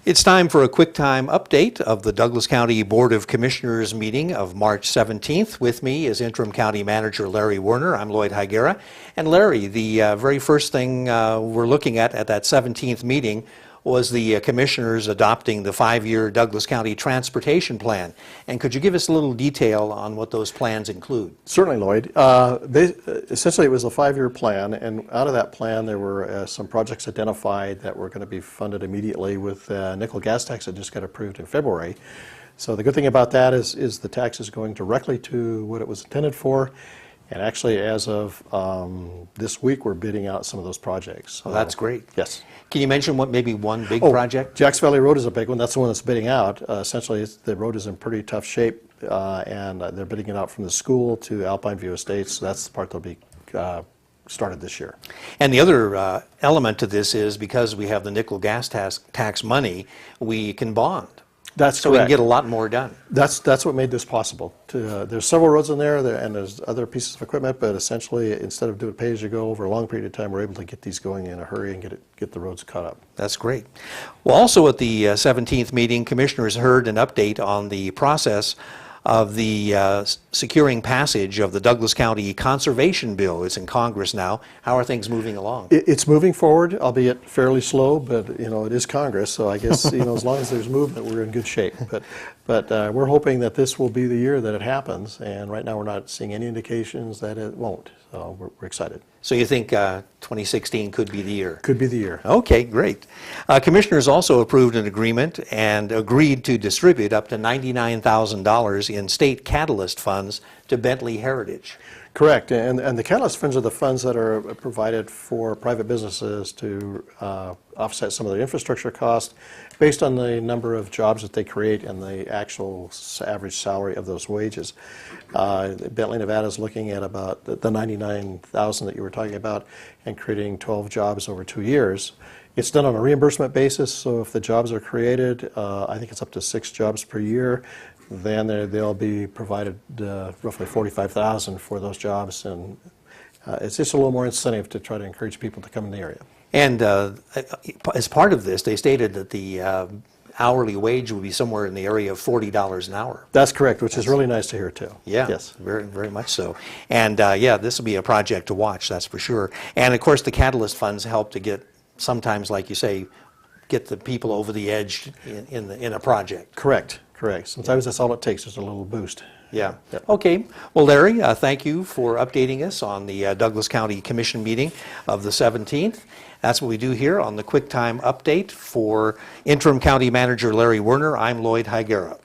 It's time for a quick time update of the Douglas County Board of Commissioners meeting of March 17th. With me is Interim County Manager Larry Werner. I'm Lloyd Higuera. And Larry, the very first thing we're looking at that 17th meeting was the commissioners adopting the 5-year Douglas County Transportation Plan. And could you give us a little detail on what those plans include? Certainly, Lloyd. Essentially, it was a 5-year plan, and out of that plan, there were some projects identified that were going to be funded immediately with nickel gas tax that just got approved in February. So the good thing about that is the tax is going directly to what it was intended for. And actually, as of this week, we're bidding out some of those projects. Oh, that's great. Yes. Can you mention what maybe one big project? Jacks Valley Road is a big one. That's the one that's bidding out. Essentially, the road is in pretty tough shape, and they're bidding it out from the school to Alpine View Estates. So that's the part that'll be started this year. And the other element to this is because we have the nickel gas tax money, we can bond. That's so correct. We can get a lot more done. That's what made this possible. There's several roads in there, and there's other pieces of equipment, but essentially, instead of doing pay-as-you-go over a long period of time, we're able to get these going in a hurry and get the roads caught up. That's great. Well, also at the 17th meeting, commissioners heard an update on the process of the securing passage of the Douglas County Conservation Bill. It's in Congress now. How are things moving along? It's moving forward, albeit fairly slow, but it is Congress, so I guess as long as there's movement, we're in good shape. But we're hoping that this will be the year that it happens, and right now we're not seeing any indications that it won't. So we're excited. So you think 2016 could be the year? Could be the year. Okay, great. Commissioners also approved an agreement and agreed to distribute up to $99,000 in state catalyst funds to Bentley Heritage. Correct, and the catalyst funds are the funds that are provided for private businesses to offset some of their infrastructure costs based on the number of jobs that they create and the actual average salary of those wages. Bentley, Nevada is looking at about the 99,000 that you were talking about and creating 12 jobs over 2 years. It's done on a reimbursement basis, so if the jobs are created, I think it's up to 6 jobs per year, then they'll be provided roughly $45,000 for those jobs, and it's just a little more incentive to try to encourage people to come in the area. And as part of this, they stated that the hourly wage would be somewhere in the area of $40 an hour. That's correct, which is really nice to hear too. Yeah, yes, very, very much so. And yeah, this will be a project to watch, that's for sure. And of course, the catalyst funds help to get, sometimes, like you say, get the people over the edge in a project. Correct. Sometimes that's all it takes, is a little boost. Yeah. Okay. Well, Larry, thank you for updating us on the Douglas County Commission meeting of the 17th. That's what we do here on the Quick Time Update. For Interim County Manager Larry Werner, I'm Lloyd Higuera.